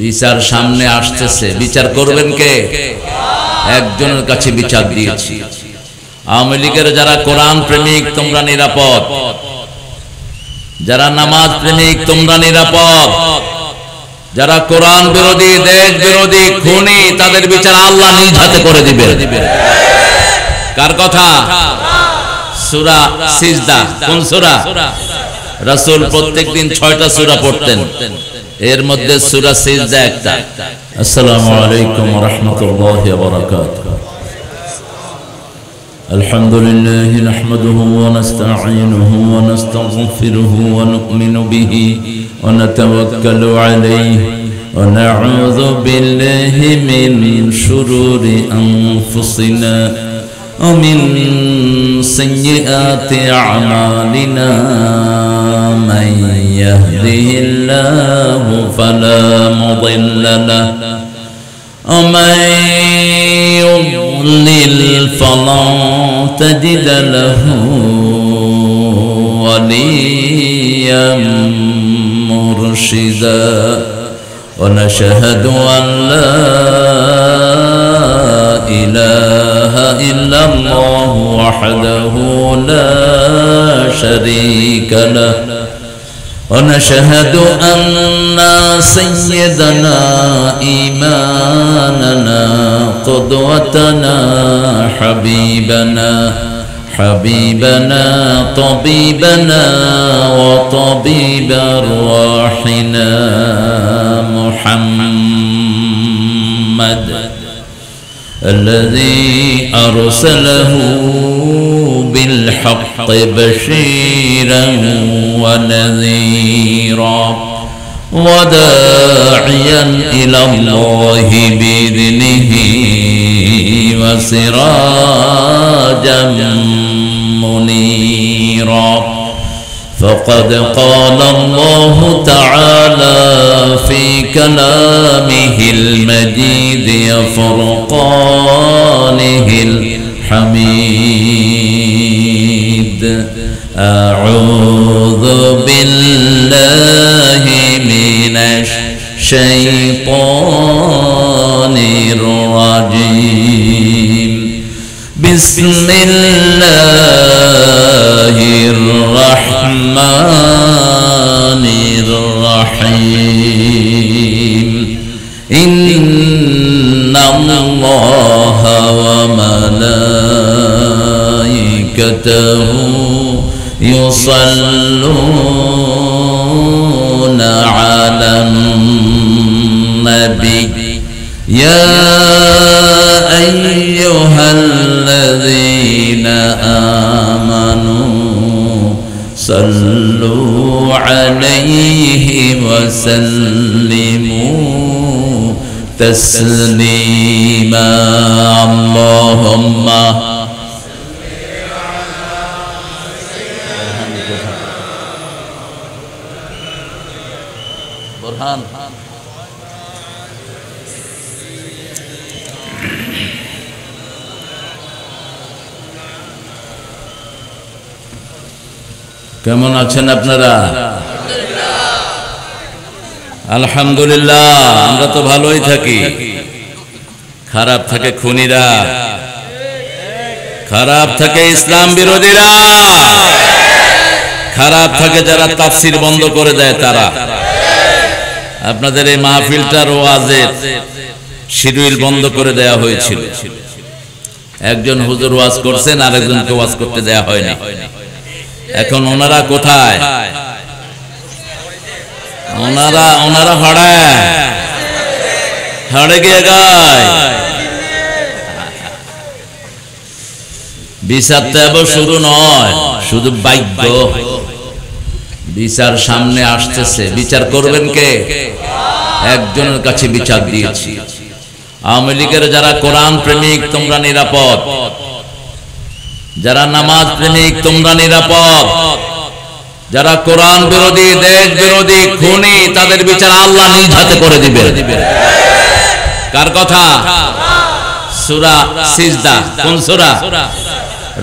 বিচার সামনে আসতেছে, বিচার করবেন কে? একজনের কাছে বিচার দিয়েছি। আওয়ামী লীগের যারা কোরআন প্রেমিক তোমরা নিরাপদ, যারা নামাজ প্রেমিক তোমরা নিরাপদ, যারা কোরআন বিরোধী, দেশ বিরোধী, খুনি, তাদের বিচার আল্লাহ নিজ হাতে করে দিবে। কার কথা? সূরা সিজদা। কোন সূরা? রাসূল প্রত্যেকদিন 6টা সূরা পড়তেন, এর মধ্যে সূরা সিজদা একটা। আসসালামু আলাইকুম ওয়া রাহমাতুল্লাহি ওয়া বারাকাতুহু। আলহামদুলিল্লাহি নাহমাদুহু ওয়া নাস্তাঈনুহু ওয়া নাস্তাগফিরুহু ওয়া নু'মিনু বিহি ওয়া নাতাওয়াক্কালু আলাইহি ওয়া নাউযু বিল্লাহি মিন শুরুরি আনফুসিনা ওয়া মিন সাইয়্যাতি আ'মালিনা। মান ইয়াহদিহিল্লাহু ফালা মুদিল্লা লাহু ওয়া মান يضلل فلا تجد له وليا مرشدا ونشهد أن لا إله إلا الله وحده لا شريك له ونشهد أن سيدنا إمامنا قدوتنا حبيبنا طبيبنا وطبيب أرواحنا محمد الذي أرسله بالحق بشيرا ونذيرا وداعيا إلى الله بإذنه وسراجا منيرا. فقد قال الله تعالى في كلامه المجيد وفرقانه الحميد: أعوذ بالله من الشيطان الرجيم. بسم الله الرحمن الرحيم. إن الله وملائكته يصلون على النبي يا أيها الذين آمنوا صلوا عليه وسلموا تسليما. اللهم برهان. কেমন আছেন আপনারা? আলহামদুলিল্লাহ, আমরা তো ভালোই থাকি। খারাপ থাকে খুনিরা, খারাপ থাকে ইসলাম বিরোধীরা, খারাপ থাকে যারা তাফসীর বন্ধ করে দেয় তারা। আপনাদের এই মাহফিলটার ওয়াজের শিডিউল বন্ধ করে দেয়া হয়েছিল। একজন হুজুর ওয়াজ করছেন, আরেকজনকে ওয়াজ করতে দেয়া হয়নি। এখন ওনারা কোথায়? ওনারা হাড়ে গিয়ে গায়। বিচার তো এবার শুরু নয়, শুধু বাক্য। বিচার সামনে আসতেছে, বিচার করবেন কে? একজনের কাছে বিচার দিয়েছি। আওয়ামী লীগের যারা কোরআন প্রেমিক তোমরা নিরাপদ, যারা নামাজ প্রেমিক তোমরা নিরাপদ, যারা কোরআন বিরোধী, দেশ বিরোধী, খুনি, তাদের বিচার আল্লাহ নিজ হাতে করে দিবে। কার কথা? সূরা সিজদা। কোন সূরা?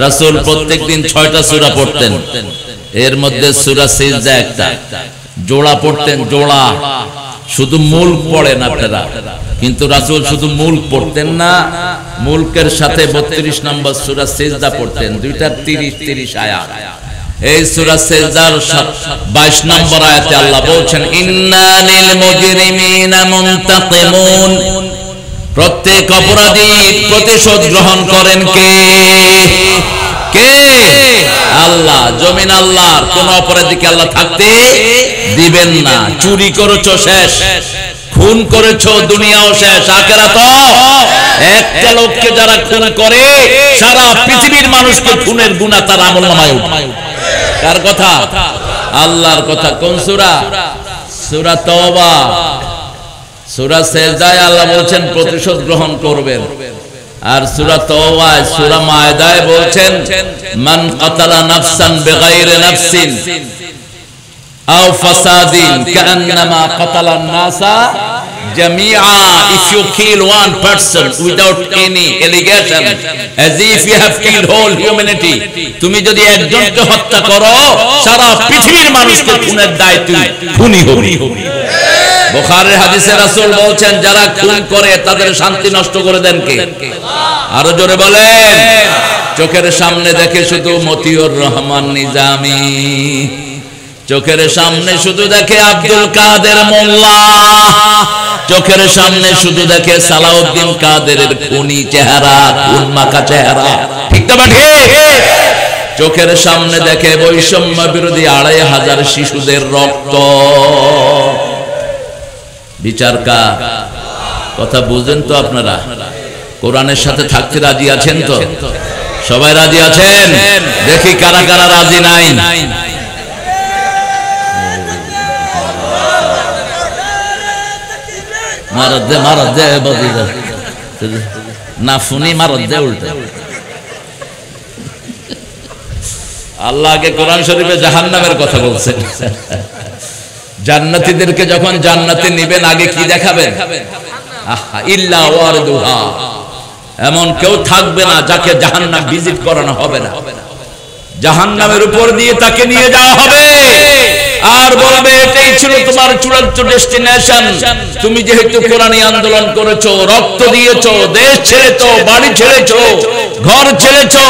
রাসূল প্রত্যেকদিন 6টা সূরা পড়তেন, এর মধ্যে সূরা সিজদা একটা। জোড়া পড়তেন, জোড়া শুধু মুল্ক পড়েন আপনারা, কিন্তু রাসূল শুধু মুল্ক পড়তেন না, মুল্কের সাথে 32 নম্বর সূরা সিজদা পড়তেন, দুইটা 30 আয়াত। এই সূরা সিজদার 22 নম্বর আয়াতে আল্লাহ বলছেন ইন্না লিল মুজরিমিনা মুনতাকিমুন, প্রত্যেক অপরাধীর প্রতিশোধ গ্রহণ করেন কে? কে? আল্লাহ। জমিন আল্লাহর, কোন অপরাধীকে আল্লাহ থাকতে দিবেন না। চুরি করেছো শেষ, খুন করেছো দুনিয়াও শেষ, আখিরাতও। একটা লোককে যারা খুন করে সারা পৃথিবীর মানুষকে খুনের গুনাহ তার আমলনামায় উঠে। কার কথা? আল্লাহর কথা। কোন সূরা? সূরা তওবা। সূরা সিজদায় আল্লাহ বলছেন প্রতিশোধ গ্রহণ করবেন, আর সূরা তওবায়, সূরা মায়েদায় বলছেন মান কাতালা নাফসান বিগাইরি নাফসিন আও ফাসাদিন কান্নামা কাতালান নাসা জামিআ। if you kill one person without any allegation as if you have killed whole humanity, তুমি যদি একজনকে হত্যা করো সারা পৃথিবীর মানুষকে খুনের দায় তুই খুনি হবি। বুখারীর হাদিসে রাসূল বলছেন যারা খুন করে তাদের শান্তি নষ্ট করে দেন কে? আরো জোরে বলেন। চোখের সামনে দেখে শুধু মতিউর রহমান নিজামী, চোখের সামনে শুধু দেখে আব্দুল কাদের মোল্লা, চোখের সামনে শুধু দেখে সালাউদ্দিন কাদেরের খুনি চেহারা, খুন মাখা চেহারা, ঠিক না ঠিক? চোখের সামনে দেখে বৈষম্য বিরোধী 2500 শিশুদের রক্ত। বিচার কার? কথা বুঝেন তো আপনারা? কোরআনের সাথে থাকতে রাজি আছেন তো? সবাই রাজি আছেন? দেখি কারা কারা রাজি নাই। মারদ দে না শুনি, মারদ দে উল্টে। আল্লাহ আগে কোরআন শরীফে জাহান্নামের কথা বলছেন। জান্নাতীদেরকে যখন জান্নাতে নেবেন আগে কি দেখাবেন? ইল্লা ওয়ারদুহা, এমন কেউ থাকবে না যাকে জাহান্নাম ভিজিট করানো হবে না। জাহান্নামের উপর দিয়ে তাকে নিয়ে যাওয়া হবে আর বলবে এটাই ছিল তোমার চূড়ান্ত ডেস্টিনেশন। তুমি যেহেতু কোরআনী আন্দোলন করেছো, রক্ত দিয়েছো, দেশ ছেড়েছো, বাড়ি ছেড়েছো, ঘর ছেড়েছো,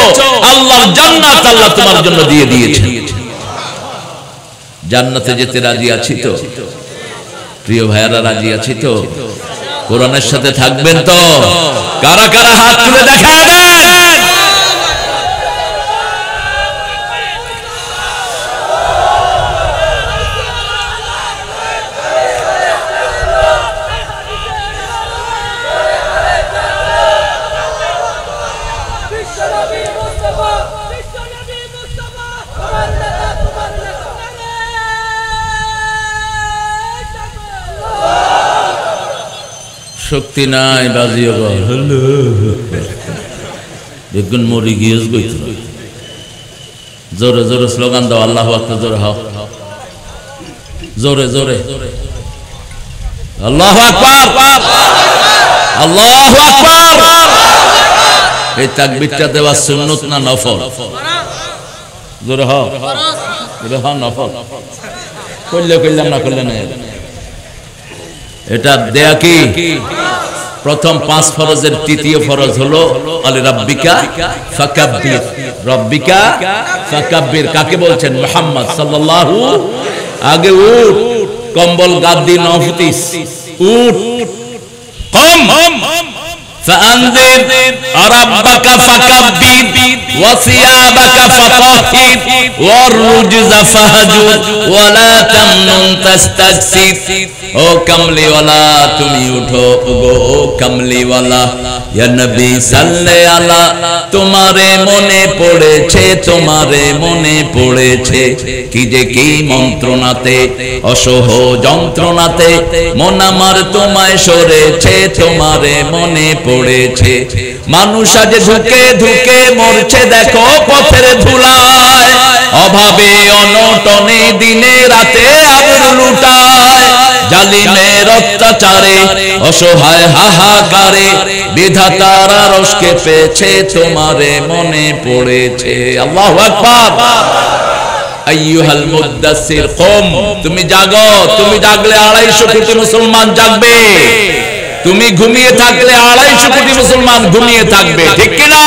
আল্লাহর জান্নাত আল্লাহ তোমার জন্য দিয়ে দিয়েছে। জান্নাতে যেতে রাজি আছি তো? প্রিয় ভাইয়ারা রাজি আছি তো? কোরআনের সাথে থাকবেন তো? কারা কারা হাত তুলে দেখা দেন। শক্তি নাই বাজিও বেগুন মরি গিয়েছ গইছ। জোরে জোরে স্লোগান দাও, আল্লাহু আকবার। জোরে হাও, জোরে জোরে আল্লাহু আকবার, আল্লাহু আকবার। এই তাকবীরটা দেওয়া সুন্নাত না নফল? জোরে হাও, জোরে হাও। নফল করলে করলাম, না করলে না। এটা দেয়া কি? প্রথম 5 ফরজের তৃতীয় ফরজ হলো আলি রাব্বিকা ফাকাব্বির। রাব্বিকা ফাকাব্বির কাকে বলছেন? মুহাম্মদ সাল্লাল্লাহু। আগে উঠ, কম্বল গাদ্দি নফতিস, উঠ, কম فأنذر ربك فكبر وثيابك فطهر والرجز فهجر ولا تمنن تستكثر। ও কামলিওয়ালা তুমি উঠো, গো কামলিওয়ালা। ইয়া নবী সাল্লে আলা, তোমারে মনে পড়েছে, তোমারে মনে পড়েছে কি যে কি মন্ত্রণাতে, অসহ যন্ত্রণাতে মন আমার তোমায় সরেছে, তোমারে মনে পড়েছে। মানুষ আজ ধুকে ধুকে মরছে দেখো পথের ধুলায়, অভাবে অনটনে দিনে রাতে আগুন লুটায়, জালিমের অত্যাচারে অসহায় হাহাকারে বিধাতার আরশকে পেয়েছে, তোমারে মনে পড়েছে। আল্লাহু আকবার। আইয়ুহাল মুদ্দাসসির কুম, তুমি জাগো। তুমি জাগলে 250 কোটি মুসলমান জাগবে। তুমি ঘুমিয়ে থাকলে 250 কোটি মুসলমান ঘুমিয়ে থাকবে, ঠিক কি না?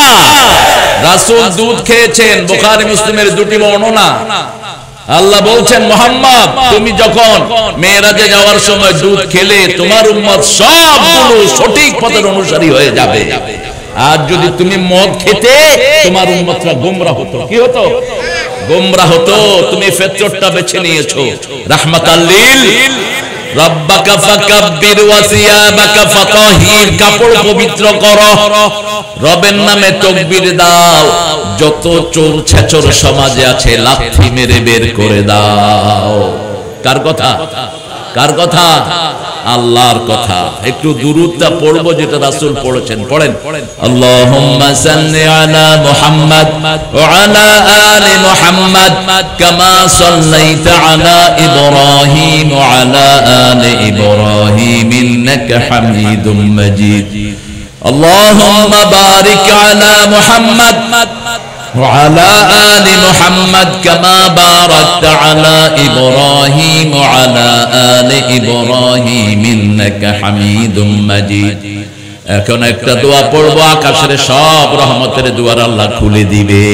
রাসূল দুধ খেয়েছেন, বুখারী মুসলিমের দুটি বর্ণনা। আল্লাহ বলছেন, মুহাম্মদ তুমি যখন মেরাজে যাওয়ার সময় দুধ খেলে তোমার উম্মত সবগুলো সঠিক পথের অনুসারী হয়ে যাবে। আর যদি তুমি মদ খেতে তোমার উম্মতরা গোমরাহ হতো। কি হতো? গোমরাহ হতো। তুমি ফিতরতটা বেছে নিয়েছো। রাহমাতাল লিল রাব্বাকা ফাকাব্বির ওয়া সিয়াবাকা ফাতাহির, কাপড় পবিত্র করো, রবের নামে তাকবীর দাও। যত চোর ছেচর সমাজে আছে লাথি মেরে বের করে দাও। কার কথা? কার কথা? আল্লাহর কথা। একটু দুরূদটা পড়বো যেটা রাসূল পড়েছেন। পড়েন, আল্লাহুম্মা সাল্লি আলা মুহাম্মাদ ওয়া আলা আলি মুহাম্মাদ কামা সাল্লাইতা আলা ইব্রাহিম ওয়া আলা আলি ইব্রাহিম ইন্নাকা হামিদুম মাজিদ। আল্লাহুম্মা বারিক আলা মুহাম্মাদ وعلى آل محمد كما باركت على إبراهيم وعلى آل إبراهيم إنك حميد مجيد। এখন একটা দোয়া পড়বো, আকাশের সব রহমতের দুয়ার আল্লাহ খুলে দিবে।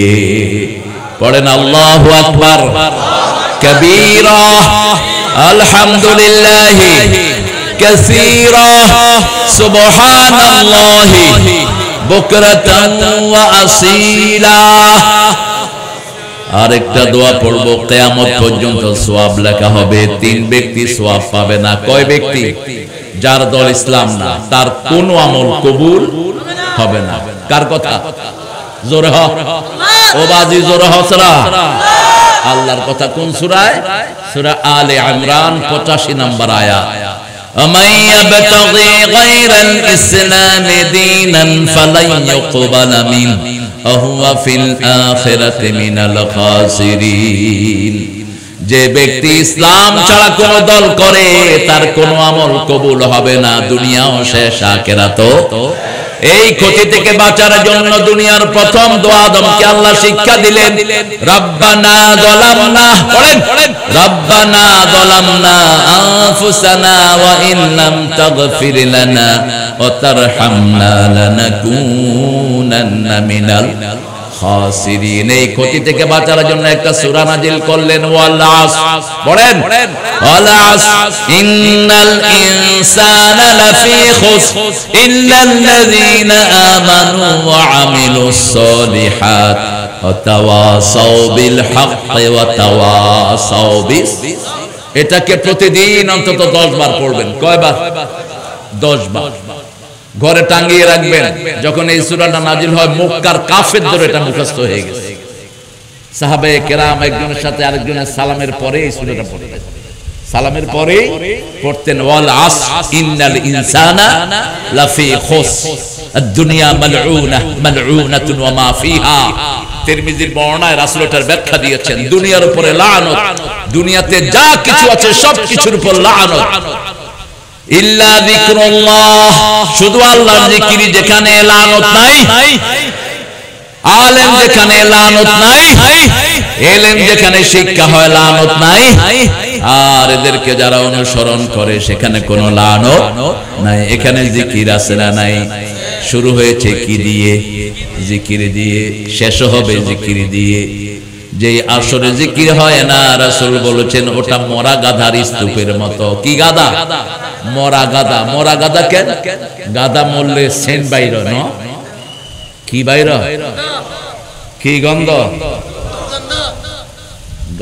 পড়েন, আল্লাহু আকবার কবীরা আলহামদুলিল্লাহি কাসীরা সুবহানাল্লাহি বুকরাতান ওয়া আসীলা। আরেকটা দোয়া পড়বো, কিয়ামত পর্যন্ত সওয়াব লেখা হবে। 3 ব্যক্তি সওয়াব পাবে না। কয় ব্যক্তি? যার দল ইসলাম না, তার কোনো আমল কবুল হবে না। কার কথা? জোরে হ ও বাজি, জোরে হ সূরা আল্লাহর কথা। কোন সূরায়? সূরা আলে ইমরান 85 নম্বর আয়াত। ومن يبتغي غير الإسلام دينا فلن يقبل منه وهو في الآخرة من الخاسرين। যে ব্যক্তি ইসলাম ছাড়া কোন দল করে তার কোনো আমল কবুল হবে না, দুনিয়াও শেষ আখিরাতও। এই ক্ষতি থেকে বাঁচার জন্য দুনিয়ার প্রথম দোয়া আদমকে আল্লাহ শিক্ষা দিলেন, রব্বানা যালামনা। পড়েন, রব্বানা যালামনা আনফুসানা ওয়া ইন লাম তাগফির লানা ওয়া তারহামনা লানাকুনান্না মিনাল খাসিরিন। এই ক্ষতি থেকে বাঁচার জন্য একটা সূরা নাজিল করলেন, ওয়াল আসর। পড়েন, ওয়াল আসর ইন্নাল ইনসানা লাফি খুসর ইল্লাল্লাযীনা আমানু ওয়া আমিলুস সালিহাত ওয়া তাওয়াসাউ বিল হাক্কি ওয়া তাওয়াসাউ বিস। এটাকে প্রতিদিন অন্তত 10 বার পড়বেন। কয়বার? 10 বার। ঘরে টাঙিয়ে রাখবেন। যখন এই সূরাটা নাজিল হয় মক্কার কাফেরদের এটা মুখস্থ হয়ে গেছে। সাহাবায়ে কেরাম একজনের সাথে আরেকজনের সালামের পরে এই সূরাটা পড়তেন। সালামের পরে পড়তেন, ওয়াল আসর ইন্নাল ইনসানা লাফি খুসর আদ-দুনিয়া মালউনা মালউনাতুন ওয়া মা ফিহা। তিরমিজির বর্ণনায় রাসূল এটার ব্যাখ্যা দিয়েছেন, দুনিয়ার উপরে লানত, দুনিয়াতে যা কিছু আছে সব কিছুর উপর লানত। ইল্লা যিকরুল্লাহ, শুধু আল্লাহর জিকির যেখানে লানত নাই, আলেম যেখানে লানত নাই, ইলম যেখানে শিক্ষা হয় লানত নাই, আর এদেরকে যারা অনুসরণ করে সেখানে কোনো লানত নাই। এখানে জিকির আছে না নাই? শুরু হয়েছে কি দিয়ে? জিকির দিয়ে। শেষ হবে জিকির দিয়ে। যে আসরে জিকির হয় না, রাসূল বলেছেন ওটা মরা গাধার স্তূপের মতো। কি গাধা? মরা গাধা। মরা গাধা কেন? গাধা মরলে সেন্ট বাইর ন? কি বাইর? কি গন্ধ?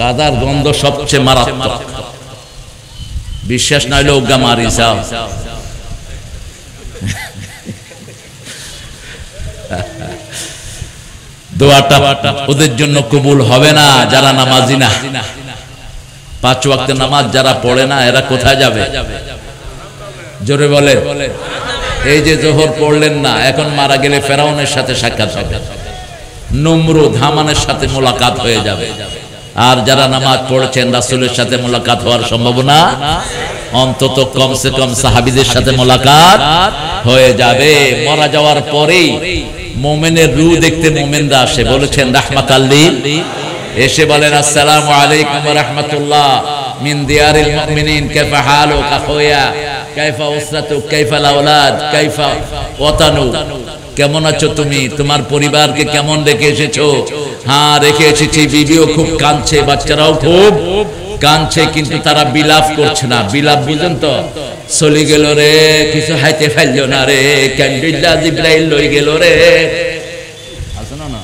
গাধার গন্ধ সবচেয়ে মারাত্মক। বিশ্বাস না হলে ওগা মারি যাও। দোয়াটা ওদের জন্য কবুল হবে না যারা নামাজি না। 5 ওয়াক্ত নামাজ যারা পড়ে না এরা কোথায় যাবে? জোরে বলে। এই যে জোহর পড়লেন না, এখন মারা গেলে ফেরাউনের সাথে সাক্ষাৎ হবে, নমরুদ হামানের সাথে মোলাকাত হয়ে যাবে। আর যারা নামাজ পড়ছেন রাসূলের সাথে মোলাকাত হওয়ার সম্ভাবনা অন্তত কমসে কম সাহাবীদের সাথে মোলাকাত হয়ে যাবে। মারা যাওয়ার পরেই মুমিনের রূহ দেখতে মুমিনরা আসে। বলেছেন রাহমাতাল লিল এসে বলেন আসসালামু আলাইকুম ওয়া রাহমাতুল্লাহ মিন দিয়ারিল মুমিনিন কাইফা হালুক আখুয়া কাইফা উসরাতুক কাইফা আওলাদ কাইফা ওয়াতানু, কেমন আছো তুমি, তোমার পরিবারকে কেমন রেখে এসেছো? হ্যাঁ রেখে এসেছি, বিবিও খুব কাঁদছে, বাচ্চারাও খুব কাঁদছে, কিন্তু তারা বিলাপ করছে না। বিলাপ বুঝেন তো, চলে গেল রে, কিছু হাইতে ফেললো না রে, ক্যান্ডিল্লা জিব্রাইল লই গেল রে, আছে না না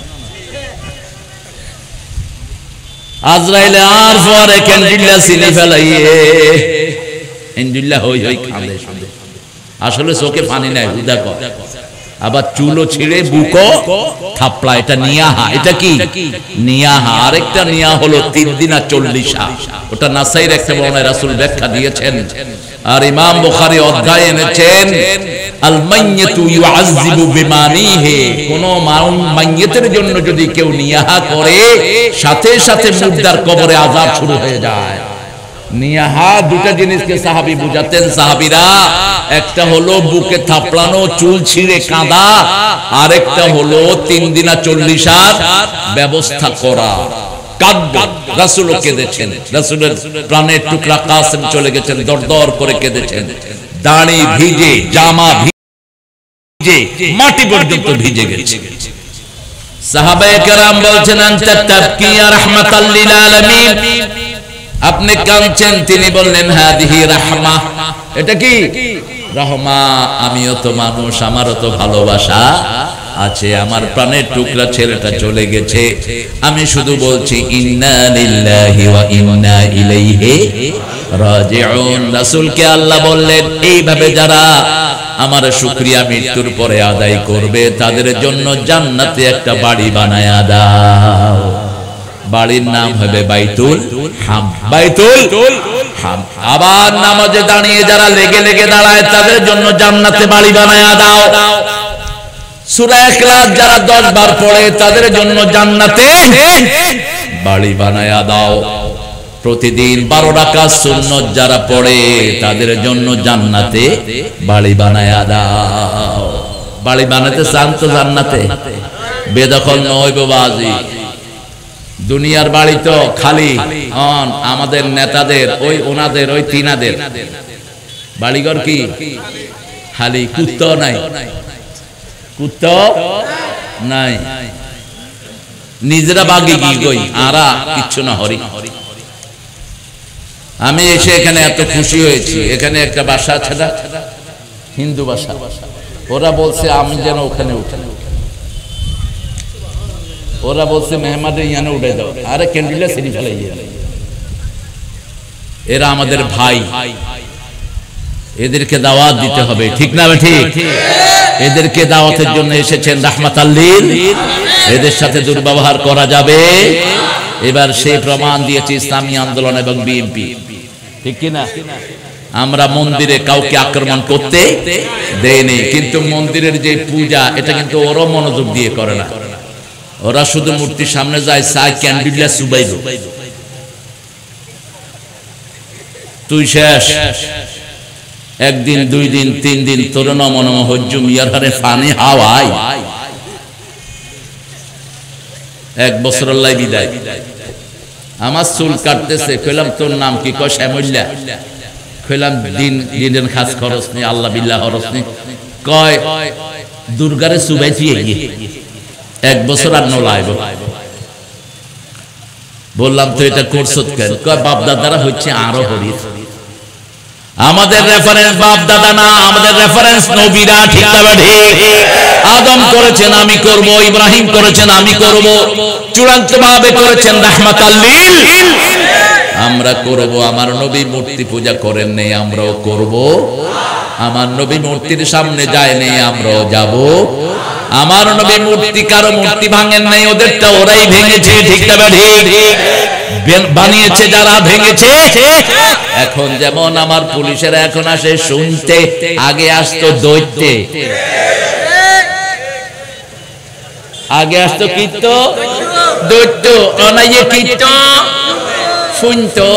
আজরাইল আর পরে ক্যান্ডিল্লা সিনে ফেলাইয়ে ক্যান্ডিল্লা হই হই কাঁদে শুধু, আসলে চোখে পানি নাই, হুদা কর। আবার চুলো ছিঁড়ে বুকো থাপলা, এটা নিয়াহা। এটা কি নিয়াহা? আরেকটা নিয়া হলো 3 দিন আর 40, ওটা নাসাইর একটা বর্ণনায় রাসূল ব্যাখ্যা দিয়েছেন। আর ইমাম বুখারী অধ্যায় এনেছেন আল মাইয়াতু ইউআযযিবু বিমানিহি, কোন মাইয়াতের জন্য যদি কেউ নিয়াহা করে সাথে সাথে মুর্দার কবরে আযাব শুরু হয়ে যায়। নিয়াহা দুটা জিনিসকে সাহাবী বুঝাতেন, সাহাবীরা, একটা হলো বুকে থাপড়ানো, চুল ছিঁড়ে কাঁদা, আরেকটা হলো 3 দিন আর 40 ব্যবস্থা করা। কাঁদবে, রাসূলও কেঁদেছেন, রাসূলের প্রাণের টুকরা কাসেম চলে গেছেন, দরদর করে কেঁদেছেন, দাড়ি ভিজে, জামা ভিজে, মাটি পর্যন্ত ভিজে গেছে। সাহাবায়ে কেরাম বলছেন আনতা তাবকি ইয়া রাহমাতাল লিল আলামিন, আপনি কাঁদছেন। তিনি বললেন হাদিহি রাহমা, এটা কি রহমা, আমিও তো মানুষ, আমারও তো ভালোবাসা আছে, আমার প্রাণের টুকরা ছেলেটা চলে গেছে, আমি শুধু বলছি ইন্না লিল্লাহি ওয়া ইন্না ইলাইহি রাজিউন। রাসূলকে আল্লাহ বললেন এইভাবে যারা আমার শুকরিয়া মৃত্যুর পরে আদায় করবে তাদের জন্য জান্নাতে একটা বাড়ি বানায়া দাও, বাড়ির নাম হবে বাইতুল হাম, বাইতুল হাম। আবার নামাজে দাঁড়িয়ে যারা লেগে লেগে দাঁড়ায় তাদের জন্য জান্নাতে বাড়ি বানায়া দাও। সূরা ইখলাস যারা 10 বার পড়ে তাদের জন্য জান্নাতে বাড়ি বানায়া দাও। প্রতিদিন 12 রাকাত সুন্নাত যারা পড়ে তাদের জন্য জান্নাতে বাড়ি বানায়া দাও। বাড়ি বানাতে চান তো জান্নাতে? বেদখল নয় বাবাজি, দুনিয়ার বাড়ি তো খালি আমাদের নেতাদের, ওই ওনাদের, ওই তিনাদের বাড়িঘর কি খালি, কুত্তা নাই, কুত্তা নাই, নিজেরা বাগি কি গই আরা কিচ্ছু না হরি। আমি এসে এখানে এত খুশি হয়েছি, এখানে একটা বাসা আছে না, হিন্দু বাসা, ওরা বলছে আমি যেন ওখানে উঠে, ওরা বলছে মেহমানের ইয়ানে উঠে দাও, আরে ক্যান্ডিলা সিঁড়ি ফেলাই। এরা আমাদের ভাই, এদেরকে দাওয়াত দিতে হবে, ঠিক না ঠিক? এদেরকে দাওয়াতের জন্য এসেছেন রাহমাতাল লিল, এদের সাথে দুর্ব্যবহার করা যাবে? এবার সেই প্রমাণ দিয়েছে ইসলামী আন্দোলন এবং বিএনপি, ঠিক কি না? আমরা মন্দিরে কাউকে আক্রমণ করতে দেয়নি, কিন্তু মন্দিরের যে পূজা এটা কিন্তু ওরা মনোযোগ দিয়ে করে না, ওরা শুধু মূর্তির সামনে যায়, চায় ক্যান্ডিলা সুবাইব, তুই শেষ। একদিন, 2 দিন, 3 দিন তোর নমনম হজ্জুম ইয়ার হারে ফানি হাওয়াই, 1 বছর আল্লাহ বিদায়। আমার চুল কাটতেছে, কইলাম তোর নাম কি? কয় শ্যামল্যা। কইলাম দিনের খাস খরচ নেই, আল্লাহ বিল্লাহ খরচ নেই। কয় দুর্গারে সুবাইছি, 1 বছর আর নলাইব। বললাম তো এটা করছত কেন? কয় বাপ দাদারা হচ্ছে আরো হরির, আমাদের রেফারেন্স বাপ দাদা না, আমাদের রেফারেন্স নবীরা, ঠিক না ঠিক? আদম করেছেন আমি করব, ইব্রাহিম করেছেন আমি করব, চূড়ান্ত ভাবে করেছেন রাহমাতাল লিল, আমরা করব। আমার নবী মূর্তি পূজা করেন নেই, আমরাও করব। আমার নবী মূর্তির সামনে যায় নেই, আমরাও যাব। আমার নবী মূর্তি কারো মূর্তি ভাঙেন নাই, ওদেরটা ওরাই ভেঙেছে, ঠিক না ঠিক? বানিয়েছে যারা, ভেঙেছে। এখন যেমন আমার পুলিশেরা এখন আসে শুনতে, আগে আসতো দৈত্যে, আগে আসতো কীর্ত দৈত্য, অনাইয়ে কীর্ত শুনতো,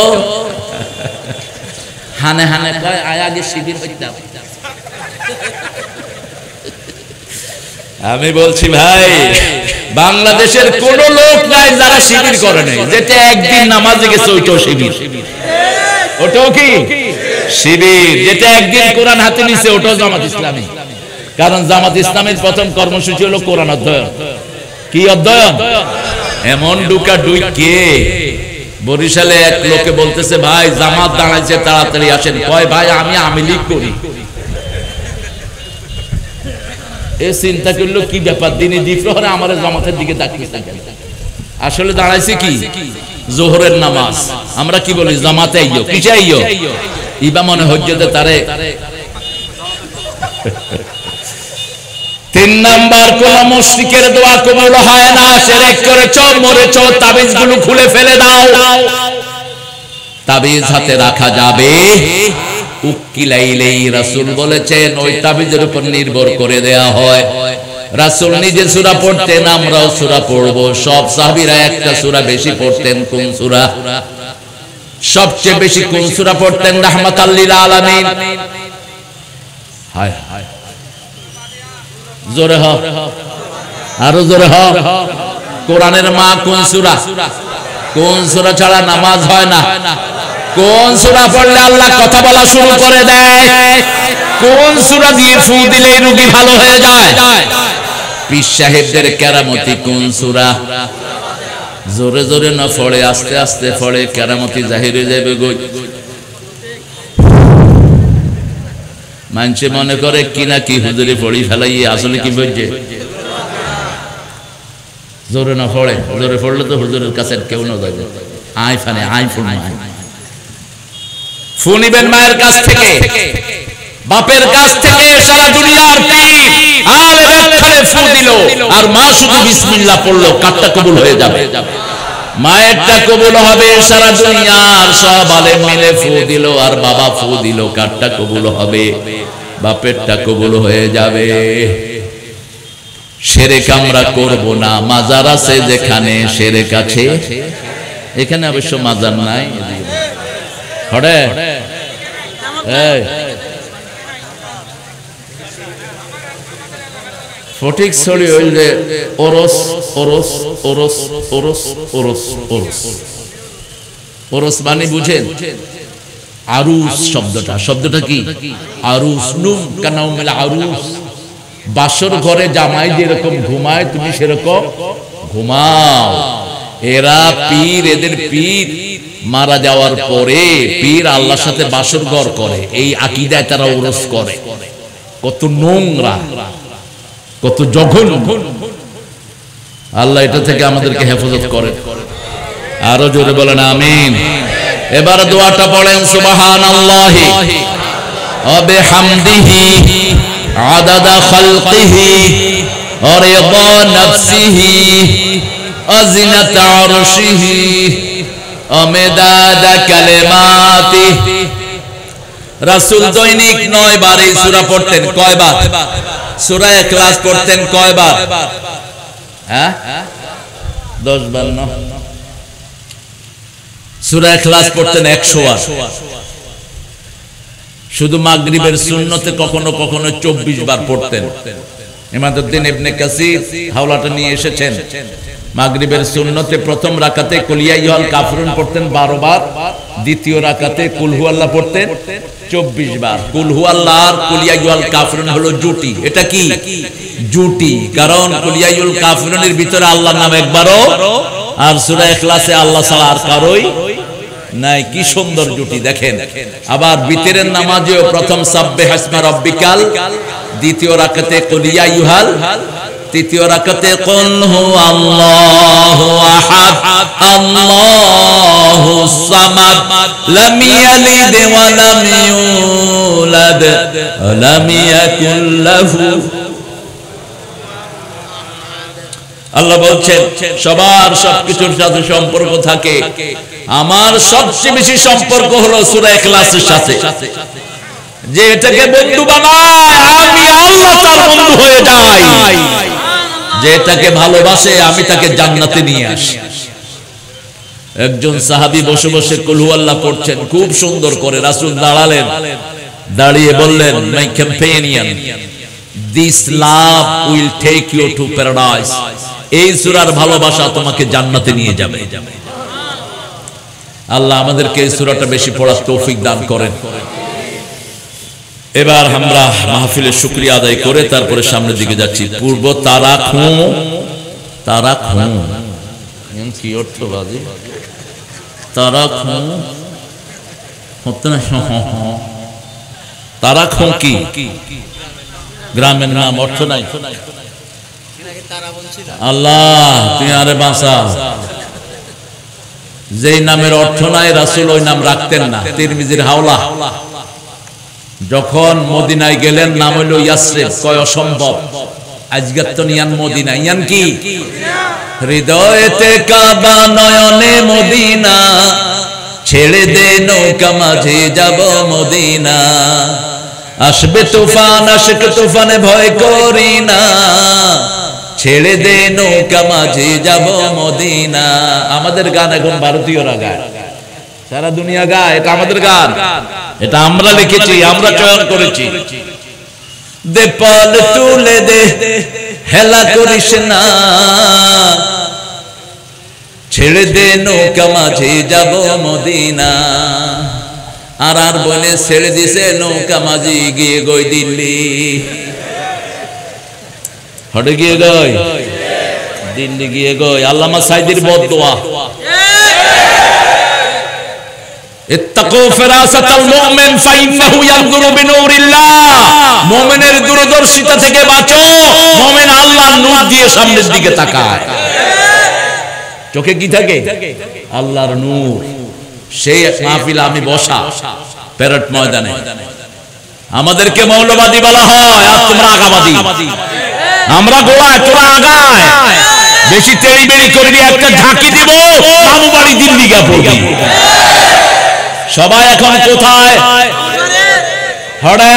হানে হানে কয় আয় আগে শিবির হইতাম। আমি বলছি ভাই, বাংলাদেশের কোন লোক নাই যারা শিবির করে নাই। যেটা একদিন নামাজে গেছে ওইটাও শিবির, ওটাও কি শিবির। যেটা একদিন কোরআন হাতে নিছে ওটাও জামাত ইসলামী। কারণ জামাত ইসলামের প্রথম কর্মসূচি হলো কোরআন অধ্যয়ন। কি অধ্যয়ন? এমন ডুকা ডুই কে বরিশালে এক লোকে বলতেছে, ভাই জামাত দাঁড়াইছে তাড়াতাড়ি আসেন। কয় ভাই আমি আমিলি করি। এ চিন্তা করলো কি ব্যাপার, দিনে দ্বিপ্রহরে আমার জামাতের দিকে তাকিয়ে থাকেন। আসলে দাঁড়াইছে কি জোহরের নামাজ। আমরা কি বলি জামাতে আইয়ো, কিসে আইয়ো? ইবা মনে হচ্ছে যে তারে। 3 নাম্বার, কোন মুশরিকের দোয়া কবুল হয় না। শিরক করেছো, মরেছো, তাবিজগুলো খুলে ফেলে দাও। তাবিজ হাতে রাখা যাবে উকিলাইলেই, রাসূল বলেছেন ওই তাবিজের উপর নির্ভর করে দেয়া হয়। রাসূল নিজে সূরা পড়তেন, আমরাও সূরা পড়ব। সব সাহাবীরা একটা সূরা বেশি পড়তেন। কোন সূরা? সবচেয়ে বেশি কোন সূরা পড়তেন? রাহমাতাল লিল আলামিন। হায় হায়, জোরে হ, আরো জোরে হ। কোরআনের মা কোন সূরা? কোন সূরা ছাড়া নামাজ হয় না? কোন সূরা পড়লে আল্লাহ কথা বলা শুরু করে দেয়? কোন সূরা দিয়ে ফু দিলে রোগী ভালো হয়ে যায়? পীর সাহেবদের কেরামতি কোন সূরা? জোরে জোরে না পড়ে, আস্তে আস্তে পড়ে, কেরামতি জাহির হয়ে যাবে গো। মানুষে মনে করে কি না কি হুজুরে পড়ি ফেলাই, আসলে কি বুঝছে? জোরে না পড়ে, জোরে পড়লে তো হুজুরের কাছে কেউ না যাবে। আই ফানে আই ফুন, ফুনিবেন মায়ের কাছ থেকে, বাপের কাছ থেকে, সারা দুনিয়ার পীর আলেম খালে ফু দিল আর মা শুধু বিসমিল্লাহ পড়লো, কাটটা কবুল হয়ে যাবে। মায়েরটা কবুল হবে, সারা দুনিয়ার সব আলেম মিলে ফু দিল আর বাবা ফু দিল, কাটটা কবুল হবে, বাপেরটা কবুল হয়ে যাবে। শিরক আমরা করব না। মাজার আছে যেখানে শিরক আছে, এখানে অবশ্য মাজার নাই। হড়ে এই ফটিক ছড়ি হইলে ওরস ওরস ওরস ওরস ওরস ওরস ওরস মানে বুঝেন? আরুস শব্দটা কি? আরুস, নুম কানাও মেলা আরুস। বাসর ঘরে জামাই যেরকম ঘুমায় তুমি সেরকম ঘুমাও। এরা পীর, এদের পীর মারা যাওয়ার পরে পীর আল্লাহর সাথে বাসর ঘর করে, এই আকীদায় তারা ওরস করে। কত নোংরা, কত জঘন্য। আল্লাহ এটা থেকে আমাদেরকে হেফাজত করে। আরো জোরে বলেন আমিন। এবার দোয়াটা পড়েন, সুবহানাল্লাহি ওয়া বিহামদিহি আদাদা খালকিহি ওয়া রিদা নাফসিহি ওয়া জিনাতা আরশিহি ওয়া মিদাদা কালিমাতিহি। রাসূল দৈনিক 9 বার এই সূরা পড়তেন। কয়বার? সূরা ইখলাস পড়তেন কয়বার? হ্যাঁ 10 বার না? সূরা ইখলাস পড়তেন 100 বার। শুধু মাগরিবের সুন্নতে কখনো কখনো 24 বার পড়তেন। ইমাদউদ্দিন ইবনে কাসির হাওলাটা নিয়ে এসেছেন। মাগরিবের সুন্নতে প্রথম রাকাতে কুল ইয়া আইয়ুহাল কাফিরুন পড়তেন 12 বার, দ্বিতীয় রাকাতে কুল হুয়াল্লাহ পড়তেন 24 বার। কুল হুয়াল্লাহ আর কুল ইয়া আইয়ুহাল কাফিরুন হলো জুটি। এটা কি জুটি? কারণ কুল ইয়া আইয়ুহাল কাফিরুনের ভিতরে আল্লাহর নাম একবারও, আর সূরা ইখলাসে আল্লাহ ছাড়া আর কারোই নাই। কি সুন্দর জুটি দেখেন। আবার বিতরের নামাজেও প্রথম সাব্বিহ ইসমা রাব্বিকাল, দ্বিতীয় রাকাতে কুল ইয়া আইয়ুহাল, তৃতীয় রাকাতে কুল হুয়াল্লাহু আহাদ আল্লাহুস সামাদ লাম ইয়ালিদ ওয়া লাম ইউলাদ ওয়া লাম ইয়াকুল লাহু। আল্লাহ বলছেন সবার সবকিছুর সাথে সম্পর্ক থাকে, আমার সবচেয়ে বেশি সম্পর্ক হলো সূরা ইখলাসের সাথে। যে এটাকে বন্ধু বানায় আমি আল্লাহ তার বন্ধু হয়ে যাই, যে এটাকে ভালোবাসে আমি তাকে জান্নাতে নিয়ে আসি। একজন সাহাবী বসে বসে কুল হুয়াল্লাহ পড়ছেন, খুব সুন্দর করে। রাসূল দাঁড়ালেন, দাঁড়িয়ে বললেন, মাই companion This love will take you to paradise. এই সূরার ভালোবাসা তোমাকে জান্নাতে নিয়ে যাবে। আল্লাহ আমাদেরকে এই সূরাটা বেশি পড়ার তৌফিক দান করেন। এবার আমরা মাহফিলের শুকরিয়া আদায় করে তারপরে সামনের দিকে যাচ্ছি। পূর্ব তারাখু কি অর্থ বাজি? তারাখু তারাখু কি গ্রামের নাম? অর্থ নাই। আল্লাহ তুই আরে বাঁচা। যেই নামের অর্থ নাই রাসূল ওই নাম রাখতেন না। তিরমিজির হাওলা যখন মদিনায় গেলেন নাম হলো ইয়াসরিব, কয় অসম্ভব। আজকের তো নিয়ান মদিনা, ইয়ান কি? হৃদয়েতে কাবা নয়নে মদিনা, ছেড়ে দে নৌকা মাঝে যাব মদিনা। আসবে তুফান আশিক তুফানে ভয় করি না, ছেড়ে দে নৌকা মাঝে যাব মদিনা। আমাদের গান এখন ভারতীয়রা গায়, সারা দুনিয়া গায়, এটা আমাদের গান, এটা আমরা লিখেছি, আমরা চয়ন করেছি। দে পাল তুলে দে হেলা করিস না, ছেড়ে দে নৌকা মাঝে যাব মদিনা। আর বলে ছেড়ে দিছে নৌকা মাঝি গিয়ে গই দিল্লি। হটে গিয়ে গই দিল্লি, গিয়ে গই আল্লামা সাইদির বদদোয়া, ইত্তাকু ফিরাসাতাল মুমিন ফাইন্নাহু ইয়ানজুরু বিনূরিল্লাহ। মুমিনের দূরদর্শিতা থেকে বাঁচো। মুমিন আল্লাহর নূর দিয়ে সামনের দিকে তাকায়। চোখে কি থাকে? আল্লাহর নূর। সেই মাহফিলে আমি বসা প্যারেড ময়দানে, আমাদেরকে মৌলবাদী বলা হয় আর তোমরা আগাবাদী। আমরা গোড়ায়, তোরা আগায়। বেশি তেড়িবেড়ি করবি একটা ঝাঁকি দিব, মামু বাড়ি দিল্লি গা পড়বি। সবাই এখন কোথায়? হড়ে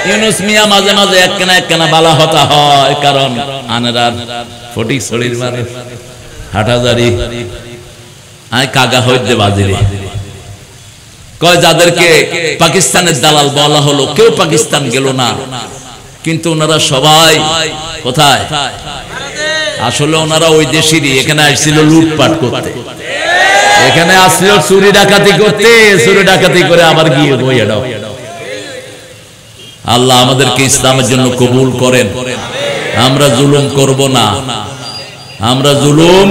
ইউনুস মিয়া মাঝে মাঝে একখানা বালা হতা হয়, কারণ আনরার ফটিক শরীর মানে হাটাজারি আয় কাগা হইতে বাজিরে কয়, যাদেরকে পাকিস্তানের দালাল বলা হলো কেউ পাকিস্তান গেল না, কিন্তু ওনারা সবাই কোথায়? আসলে ওনারা ওই দেশেরই। এখানে আসছিল লুটপাট করতে, এখানে আসছিল চুরি ডাকাতি করতে, চুরি ডাকাতি করে আবার গিয়ে বইয়ে দাও। আল্লাহ আমাদেরকে ইসলামের জন্য কবুল করেন। আমরা জুলুম করব না, আমরা জুলুম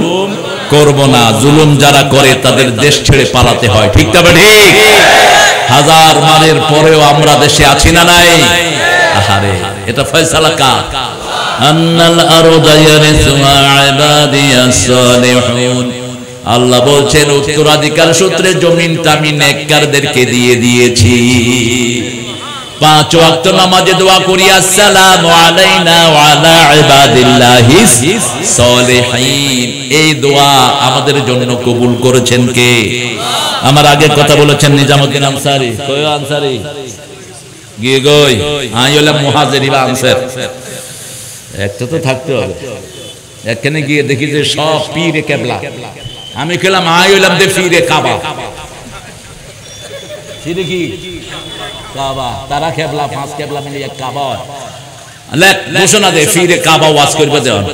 করব না। জুলুম যারা করে তাদের দেশ ছেড়ে পালাতে হয়, ঠিক তবে ঠিক? হাজার মারের পরেও আমরা দেশে আছি না নাই? আহারে এটা ফয়সালা কার? আন্নাল আরদা ইয়ারিসুহা ইবাদিয়াস সালিহুন। আল্লাহ বলছেন উত্তরাধিকার সূত্রে জমিনটা আমি নেককারদেরকে দিয়ে দিয়েছি। 5 ওয়াক্ত নামাজে দোয়া করি, আসসালামু আলাইনা ওয়া আলা ইবাদিল্লাহিস সালিহিন। এই দোয়া আমাদের জন্য কবুল করেছেন কে? আমার আগে কথা বলেছেন নিজামউদ্দিন আনসারী। কই আনসারী? গিয়ে গই আই হলাম মুহাজিরি বা আনসার। একটা তো থাকতে হবে। এখানে গিয়ে দেখি যে সব পীরে কেবলা। আমি কইলাম আই হলাম দে ফিরে কাবা। ফিরে কি কাবা? তারা কেবলা 5 কেবলা মিলে এক কাবা হয়। লেখ ঘোষণা দে ফিরে কাবা ওয়াজ করবে দেন।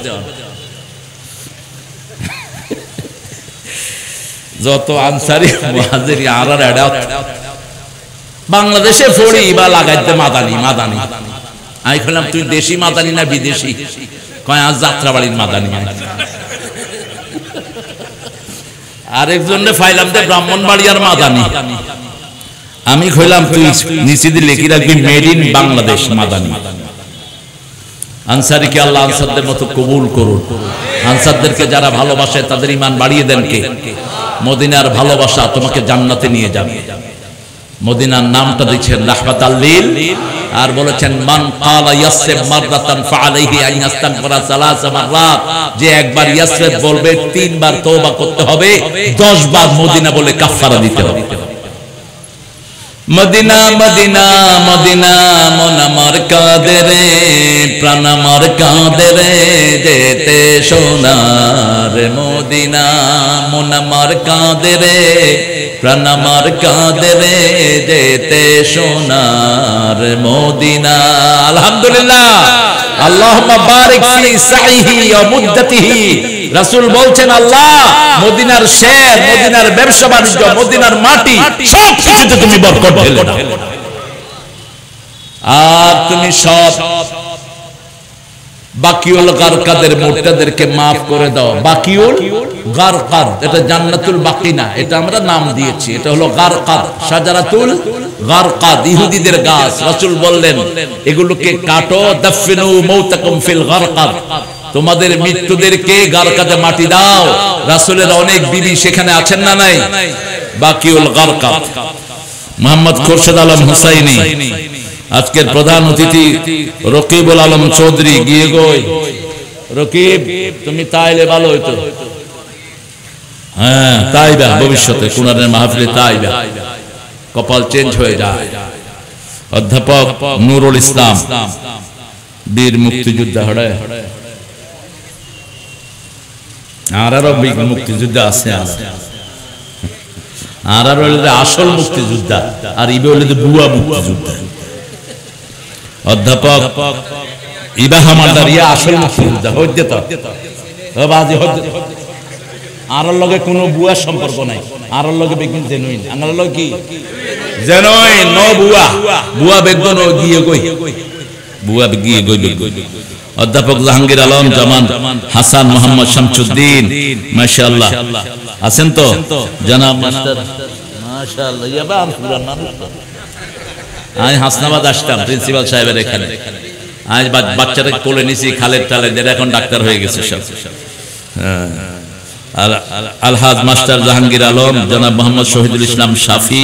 যত আনসারী মুহাজিরি আরার এডা বাংলাদেশে ফড়ি বা লাগাইতে মাদানি মাদানি। আমি কইলাম তুই দেশি মাদানি না বিদেশি? কয় আজ যাত্রাবাড়ির মাদানি। আরেকজনে ফাইলাম দে ব্রাহ্মণবাড়িয়ার মাদানি। আমি কইলাম তুই নিচে দিয়ে লিখে রাখবি মেড ইন বাংলাদেশ মাদানি। আনসারীকে আল্লাহ আনসারদের মতো কবুল করুন। আনসারদেরকে যারা ভালোবাসে তাদের ঈমান বাড়িয়ে দেন কে? মদিনার ভালোবাসা তোমাকে জান্নাতে নিয়ে যাবে। মদিনার নামটা দিচ্ছেন রাহমাতাল লিল, আর বলেছেন মান ক্বালা ইয়াসরিব মাররাতান ফাআলাইহি আন ইস্তাগফিরা 3 মাররাত। যে একবার ইয়াসরিব বলবে 3 বার তওবা করতে হবে, 10 বার মদিনা বলে কাফারা দিতে হবে। মদিনা মদিনা মদিনা মন আমার কাঁদে রে, প্রাণ আমার কাঁদে রে, যেতে সোনার মদিনা। মন আমার কাঁদে রে, প্রাণ আমার কাঁদে রে, যেতে সোনার মদিনা। আলহামদুলিল্লাহ, আল্লাহুম্মা বারিক ফি সাইহি ওয়া মুদ্দাতিহি। রাসূল বলছেন, আল্লাহ মদিনার শের, মদিনার ব্যবসা বাণিজ্য, মদিনার মাটি সব কিছুতে তুমি বরকত ঢেলে দাও, আর তুমি সব বাকিউল গারকাদের মুরতাদেরকে maaf করে দাও। বাকিউল গারকাদ, এটা জান্নাতুল বাকি না, এটা আমরা নাম দিয়েছি, এটা হলো গারকাদ, শাজারাতুল গারকাদ, ইহুদিদের গাছ। রাসূল বললেন, এগুলোকে কাটো, দাফিনু মাউতাকুম ফিল গারকাদ, তোমাদের মৃত্যুদেরকে গারকাদে মাটি দাও। রাসূলের অনেক বিবি সেখানে আছেন না নাই? বাকিউল গারকাদ। মোহাম্মদ খোরশেদ আলম হুসাইনি, আজকের প্রধান অতিথি রকিবুল আলম চৌধুরী, গিয়ে গই রকিব, তুমি তাইলে ভালো হইতো। হ্যাঁ, তাইবা ভবিষ্যতে কুরআনের মাহফিলে তাইবা, কপাল চেঞ্জ হয়ে যায়। অধ্যাপক নুরুল ইসলাম, বীর মুক্তিযোদ্ধা, হড়ে আরো মুক্তিযোদ্ধা আছে, আর আসল মুক্তিযোদ্ধা, আর ইবে হলে বুয়া মুক্তিযোদ্ধা। অধ্যাপক ইবাহা মান্ডারিয়া আসল মুক্তিযোদ্ধা হইতে তো বাজি হইতে, আর লগে কোনো বুয়ার সম্পর্ক নাই, আর লগে বেগুন জেনুইন, আমার লগে কি জেনুইন, নো বুয়া, বুয়া বেগুন গিয়ে কই, বুয়া গিয়ে কই। অধ্যাপক জাহাঙ্গীর আলম জামান হাসান মোহাম্মদ শামসুদ্দিন, মাশাআল্লাহ আছেন তো জনাব মাস্টার, মাশাআল্লাহ। ইয়াবা পুরান মানুষ, আমি হাসনাবাদ আসতাম প্রিন্সিপাল সাহেবের এখানে, আজ বাচ্চাটাকে কোলে নিছি, খালের টালে, যেটা এখন ডাক্তার হয়ে গেছে সব। আলহাজ মাস্টার জাহাঙ্গীর আলম, জনাব মোহাম্মদ শহীদুল ইসলাম শাফি,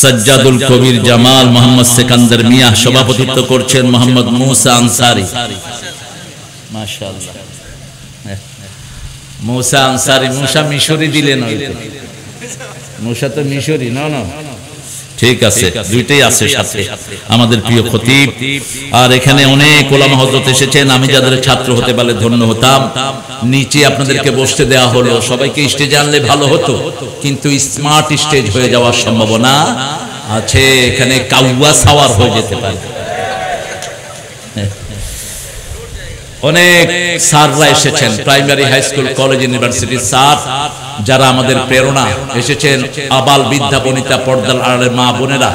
সাজ্জাদুল কবির জামাল, মোহাম্মদ সেকান্দার মিয়া, সভাপতিত্ব করছেন মোহাম্মদ মুসা আনসারি, মাশাআল্লাহ। মুসা আনসারি, মুসা মিশরি দিলেন, মুসা তো মিশরি না, না ঠিক আছে, দুইটাই আছে সাথে। আমাদের প্রিয় খতিব, আর এখানে অনেক ওলামা হযরত এসেছেন, আমি যাদের ছাত্র হতে পারলে ধন্য হতাম। নিচে আপনাদেরকে বসতে দেওয়া হলো, সবাইকে স্টেজে আনলে ভালো হতো, কিন্তু স্মার্ট স্টেজ হয়ে যাওয়ার সম্ভাবনা আছে, এখানে কাউয়া সাওয়ার হয়ে যেতে পারে। অনেক স্যাররা এসেছেন, প্রাইমারি, হাই স্কুল, কলেজ, ইউনিভার্সিটির স্যার, যারা আমাদের প্রেরণা, এসেছেন আবাল বৃদ্ধা বনিতা, পর্দার আড়ালের মা বোনেরা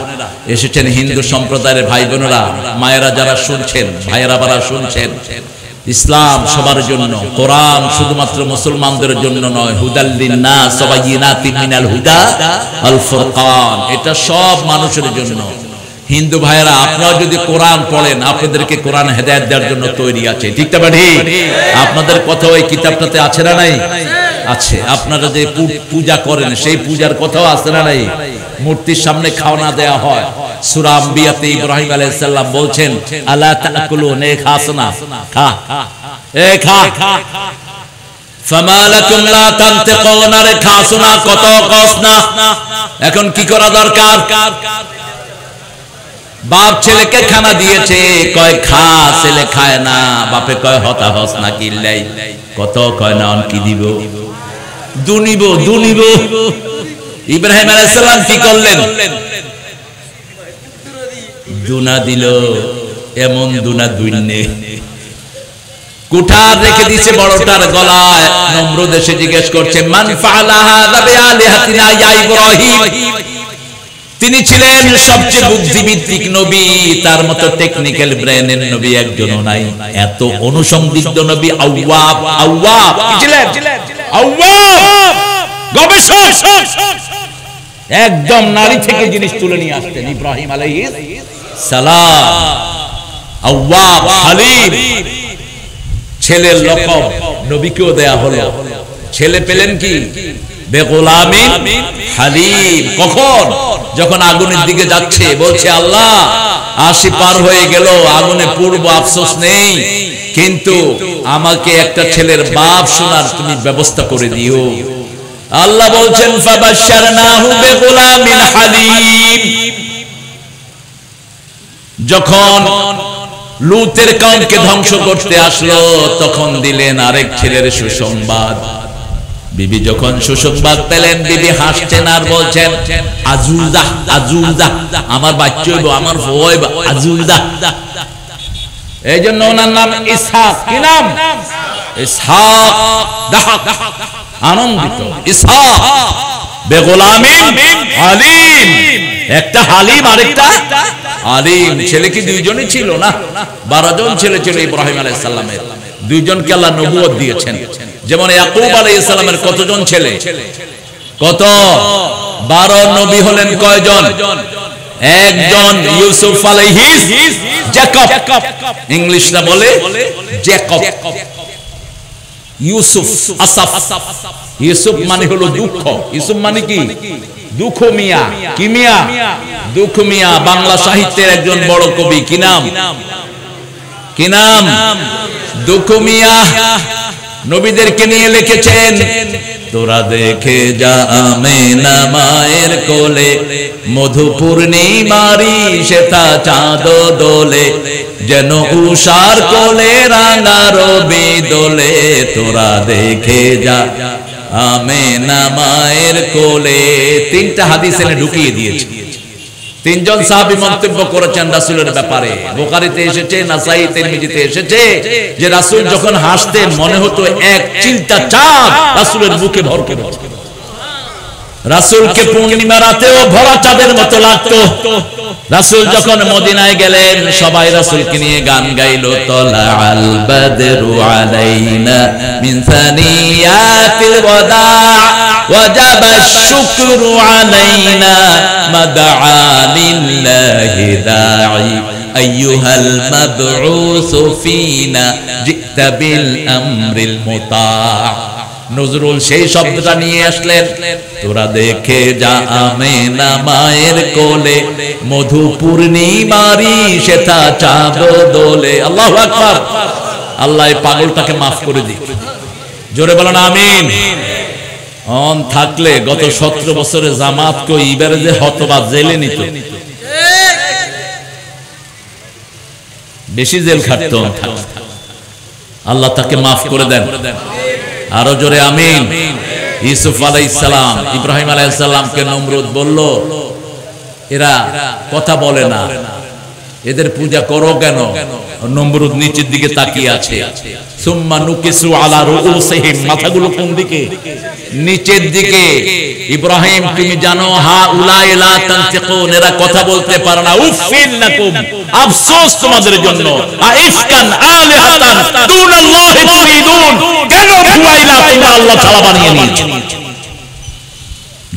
এসেছেন, হিন্দু সম্প্রদায়ের ভাই বোনেরা, মায়েরা যারা শুনছেন, ভাইয়েরা যারা শুনছেন। ইসলাম সবার জন্য, কোরআন শুধুমাত্র মুসলমানদের জন্য নয়, হুদাল লিন্নাস ওয়া বায়িনাতিন মিনাল হুদা ওয়াল ফুরকান, এটা সব মানুষের জন্য। হিন্দু ভাইয়েরা, আপনারা যদি কোরআন পড়েন, আপনাদেরকে কোরআন হেদায়েত দেওয়ার জন্য তৈরি আছে, ঠিক না বাড়ি? আপনাদের কথা ওই কিতাবটাতে আছে না নাই? আছে। আপনারা যে পূজা করেন, সেই পূজার কথাও আছে না নাই? মূর্তির সামনে খাওয়া দেয়া হয়। সূরা আম্বিয়াতে ইব্রাহিম আলাইহিস সালাম বলছেন, আলা তাকুলুন, এ খাস না, খা, এ খা, ফামা লাকুম লা তানতিকুন, আরে খাস না, কত কস না। এখন কি করা দরকার? বাপ ছেলেকে খানা দিয়েছে, কয় খা, ছেলে খায় না, বাপে কয় হতা হস না কিল্লাই, কত কয় না অন কি দিব, দুনিব দুনিব। ইব্রাহিম আলাইহিস সালাম কি করলেন? দুনা দিল, এমন দুনা দুইনে কুঠার রেখে দিয়েছে বড়টার গলায়। নমরুদ এসে জিজ্ঞেস করছে, মান ফাআলা হাযা বিআলিহাতিনা ইয়া ইব্রাহিম। তিনি ছিলেন সবচেয়ে বুদ্ধিভিত্তিক নবী, তার মতো টেকনিক্যাল ব্রেনের নবী একজনও নাই। এত অনুসন্দিগ্ধ নবী, আওয়াব, আওয়াব ছিলেন, আওয়াব গবেষক, একদম নারী থেকে জিনিস তুলে নিয়ে আসতেন ইব্রাহিম আলাইহিস সালাম। আওয়াব, হালিম, ছেলের লকব নবীকেও দেয়া হলো। ছেলে পেলেন কি? বেগোলামিন হালিম। কখন? যখন আগুনের দিকে যাচ্ছে, বলছে আল্লাহ ৮০ পার হয়ে গেল, আগুনে পূর্ব আফসোস নেই, কিন্তু আমাকে একটা ছেলের বাপ শোনার তুমি ব্যবস্থা করে দিও। আল্লাহ বলছেন ফাবাশশারনাহু বিগুলামিন হালিম। যখন লূতের কওমকে ধ্বংস করতে আসলো তখন দিলেন আরেক ছেলের সুসংবাদ। বিবি যখন সুসংবাদ পেলেন বিবি হাসছেন আর বলছেন আজুজা আজুজা, আমার বাচ্চা হইব, আমার হইব আজুজা। এই জন্য ওনার নাম ইসহাক। কি নাম? ইসহাক। আনন্দিত ইসহাক বেগোলামিন হালিম। একটা হালিম আরেকটা আলিম। ছেলে কি দুইজনই ছিল না? 12 জন ছেলে ছিল ইব্রাহিম আলাইহিস সালামের। দুইজনকে আল্লাহ নবুয়ত দিয়েছেন। যেমন ইয়াকুব আলাইহিস সালামের কতজন ছেলে? কত? 12 নবী হলেন কয়জন? একজন ইউসুফ আলাইহিস জ্যাকব। ইংলিশটা বলে জ্যাকব। ইউসুফ আসাফ। ইউসুফ মানে হলো দুঃখ। ইউসুফ মানে কি? দুঃখ মিয়া। কি মিয়া? দুঃখ মিয়া। বাংলা সাহিত্যের একজন বড় কবি। কি নাম? কি নাম? দুঃখ মিয়া নবীদেরকে নিয়ে লিখেছেন, তোরা দেখে যা আমেনা মায়ের কোলে, মধু পূর্ণিমারি সেটা চাঁদ দোলে, যেন উষার কোলে রাঙা রবি দোলে। তোরা দেখে যা আমেনা মায়ের কোলে। 3টা হাদিস এনে ঢুকিয়ে দিয়েছে। 3 জন সাহাবী মন্তব্য করেছেন রাসূলের ব্যাপারে। বুখারীতে এসেছে, নাসাঈ, তিরমিজিতে এসেছে যে রাসূল যখন হাসতেন মনে হতো এক চিলটা চাঁদ রাসূলের বুকে ভর করে। রাসূলকে পূর্ণিমা রাতেও ভরা চাঁদের মতো লাগতো। রাসূল যখন মদিনায় গেলেন সবাই রাসূলকে নিয়ে গান গাইলো, তলাআল বাদরু আলাইনা মিন সানিয়াতিল ওয়াদা ওয়াজাবাশ শুকরু আলাইনা মাদআ লিল্লাহি দাঈ আইয়ুহাল মাবউসু ফিনা জিতা বিল আমরিল মুতা'। নজরুল সেই শব্দটা নিয়ে আসলেন, তোরা দেখে যা আমেনা মায়ের কোলে, মধু পূর্ণিমারি সেটা চাঁদ দোলে। আল্লাহু আকবার। আল্লাহ এই পাগলটাকে মাফ করে দিক। জোরে বলেন আমিন। অন থাকলে গত 17 বছরে জামাতকে এবারে যে হতবা জেলে নিত, বেশি জেল খাটতো। আল্লাহ তাকে মাফ করে দেন। আরো জোরে আমিন। ইউসুফ আলাইহিস সালাম, ইব্রাহিম আলাইহিস সালামকে নমরুদ বলল, এরা কথা বলে না, এদের পূজা করো কেন? নমরুদ নিচের দিকে তাকিয়ে আছে। সুম্মা নুকিসু আলা রুউসিহিম, মাথাগুলো কোন দিকে? নিচের দিকে। ইব্রাহিম তুমি জানো হা উলাই লা তানতিকুন, এরা কথা বলতে পারে না। উফিল লাকুম, আফসোস তোমাদের জন্য। আইফকান আলিহাতান দুনাল্লাহি তুরিদুন, কেন ভুয়াইলা তোমরা আল্লাহ ছাড়া বানিয়ে নিয়েছো?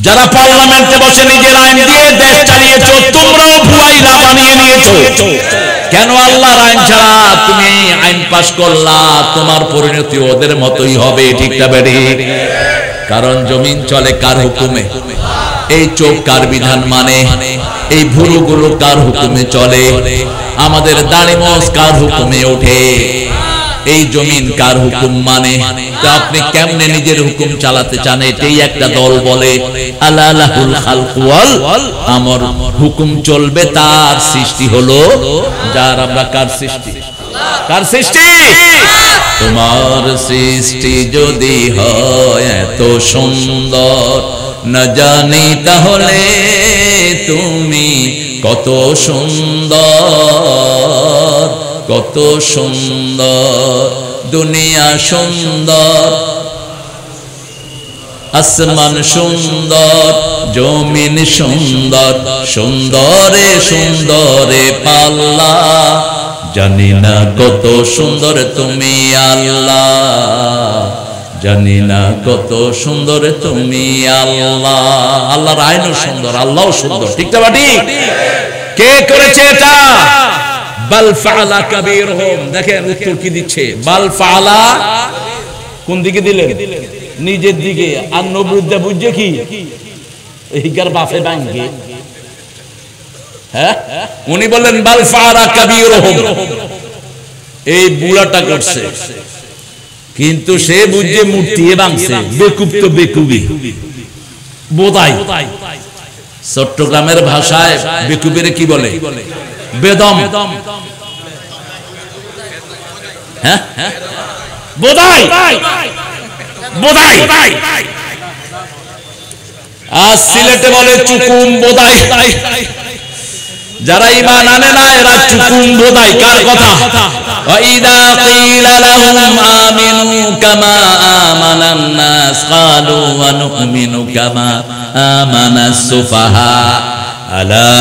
যারা পার্লামেন্টে বসে নিজের আইন দিয়ে দেশ চালিয়েছো, তোমরাও ভুয়াইলা বানিয়ে নিয়েছো। কেন আল্লাহর আইন ছাড়া তুমি আইন পাশ করলা? তোমার পরিণতি ওদের মতোই হবে। ঠিক না বেড়ি? কারণ জমিন চলে কার হুকুমে? এই চোখ কার বিধান মানে? এই ভুরুগুলো কার হুকুমে চলে? আমাদের দাড়ি মোছ কার হুকুমে ওঠে? এই জমিন কার হুকুম মানে? তো আপনি কেমনে নিজের হুকুম চালাতে চান? এটাই একটা দল বলে আলা লাহুল খালকু ওয়াল আমর, হুকুম চলবে তার সৃষ্টি হলো যার। আমরা কার সৃষ্টি? কার সৃষ্টি? তোমার সৃষ্টি যদি হয় এত সুন্দর, না জানি তাহলে তুমি কত সুন্দর, কত সুন্দর। দুনিয়া সুন্দর, আসমান সুন্দর, জমিন সুন্দর, সুন্দরে সুন্দরে পাল্লা। জানি না কত সুন্দর তুমি আল্লাহ, জানি না কত সুন্দর তুমি আল্লাহ। আল্লাহর আইনও সুন্দর, আল্লাহও সুন্দর। ঠিক না ঠিক? কে করেছে এটা? বাল ফাআলা কাবীরহুম। দেখেন উত্তর কি দিচ্ছে। বাল ফাআলা কোন দিকে দিলেন? নিজের দিকে। আর নবরুদ্দা বুঝছে কি এইকার বাপে ব্যাংকে। হ্যাঁ, উনি বললেন বাল ফাআলা কাবীরহুম, এই বুড়াটা করছে। কিন্তু সে বুঝছে মূর্তি ভাঙছে, বেকুব তো বেকুবই, বোধাই। চট্টগ্রামের ভাষায় বেকুবের কি বলে? বেদম। হ্যাঁ, বোধাই বোধাই। আর সিলেটে বলে চুকুম বোধাই। যারা ঈমান আনে না এরা চুকুম বোধাই। কার কথা? ওয়াইদা কিলা লাহুম আমিনু কামা আমানান নাস ক্বালু ওয়া নু'মিনু কামা আমানাস সুফাহা আলা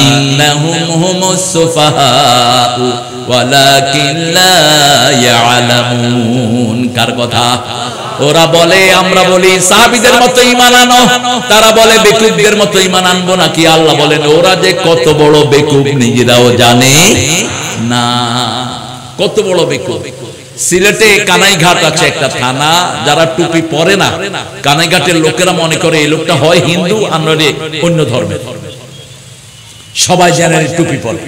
ইন্নাহুম হুমুস সুফাহা ওয়ালাকিন লা ইয়ালামুন। কার কথা? ওরা বলে, আমরা বলি সাহাবীদের মতো ঈমান আনো, তারা বলে বেকুবদের মতো ঈমান আনবো নাকি? আল্লাহ বলেন ওরা যে কত বড় বেকুব নিজেরাও জানে না, কত বড় বেকুব। সিলেটে কানাইঘাট আছে একটা থানা, যারা টুপি পরে না, কানাইঘাটের লোকেরা মনে করে এই লোকটা হয় হিন্দু আর নয় অন্য ধর্মের। সবাই জানেন টুপি পরে।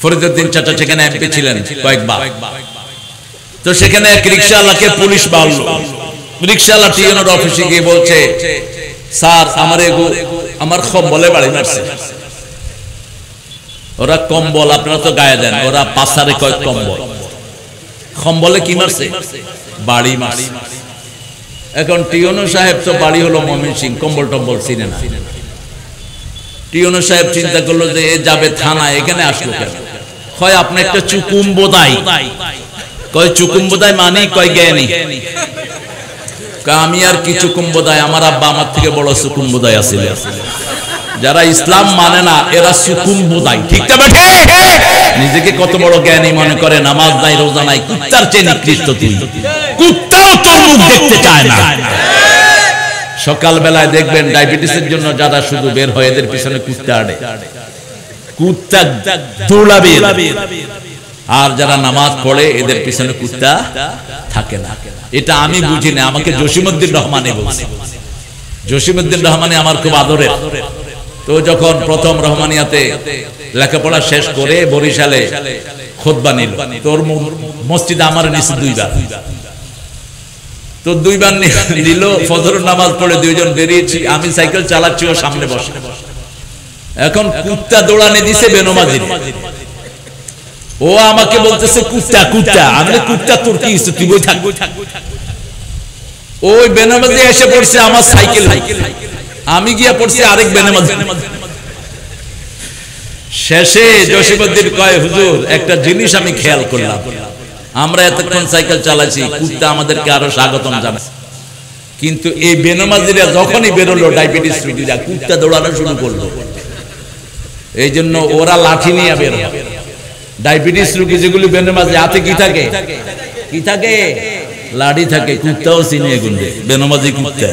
ফরিদউদ্দিন চাচা সেখানে এমপি ছিলেন কয়েকবার। তো সেখানে এক রিকশাওয়ালাকে পুলিশ মারল। রিকশাওয়ালা টিএনওর অফিসে গিয়ে বলছে, স্যার আমার কম্বলে বাড়ি মারছে। ওরা কম্বল আপনারা তো গায়ে দেন, ওরা পাশারে কয় কম্বল। কম্বলে কি মারছে? বাড়ি মারছে। এখন টিএনও সাহেব তো বাড়ি হলো ময়মনসিংহ, কম্বল টম্বল চিনে না। টিএনও সাহেব চিন্তা করলো যে এ যাবে থানায়, এখানে আসলো কেন? কয় আপনি একটা চুকুম বোধাই। কয় চুকুম বোধাই মানে? কয় জ্ঞানী। আমি আর কি চুকুম বোধাই, আমার আব্বা আমার থেকে বড় চুকুম বোধাই আছিল। যারা ইসলাম মানে না এরা চুকুম বোধাই। ঠিক না বেঠে? নিজেকে কত বড় জ্ঞানী মনে করে, নামাজ নাই রোজা নাই, কুত্তার চেয়ে নিকৃষ্ট তুই। কুত্তাও তোর মুখ দেখতে চায় না। সকাল বেলায় দেখবেন ডায়াবেটিসের জন্য যারা শুধু বের হয় এদের পিছনে কুত্তা আড়ে, কুত্তা দৌড়াবে। আর যারা নামাজ পড়ে এদের পিছনে কুত্তা থাকে না। এটা আমি বুঝি না, আমাকে জসিমউদ্দিন রহমানে বলছে। জসিমউদ্দিন রহমানে আমার খুব আদরের। তো যখন প্রথম রহমানিয়াতে লেখাপড়া শেষ করে বরিশালে খুতবা নিল, তোর মসজিদে আমার নিচে দুইবার। তো দুইবার নিল, ফজরের নামাজ পড়ে দুইজন বেরিয়েছি, আমি সাইকেল চালাচ্ছি, ও সামনে বসে। এখন কুত্তা দৌড়ানে দিছে বেনমাজির। ও আমাকে বলতেছে কুত্তা কুত্তা। আমি কুত্তা তোর কি হইছে, তুই বই থাক। ওই বেনমাজি এসে পড়ছে আমার সাইকেল, আমি গিয়া পড়ছি আরেক বেনমাজি। শেষে জসিমউদ্দিন কয়, হুজুর একটা জিনিস আমি খেয়াল করলাম, আমরা এতক্ষণ সাইকেল চালাচ্ছি, কুত্তা আমাদেরকে আরো স্বাগতম জানাচ্ছে, কিন্তু এই বেনমাজিরা যখনই বেরোলো ডায়াবেটিস রোগীরা কুত্তা দৌড়ানো শুরু করলো। এই জন্য ওরা লাঠি নিয়ে বের হয়। ডায়াবেটিস রোগী যেগুলি বেনমাজি হাতে কি থাকে? কি থাকে? লাঠি থাকে। কুত্তাও চিনে এগুলো বেনমাজি কুত্তা।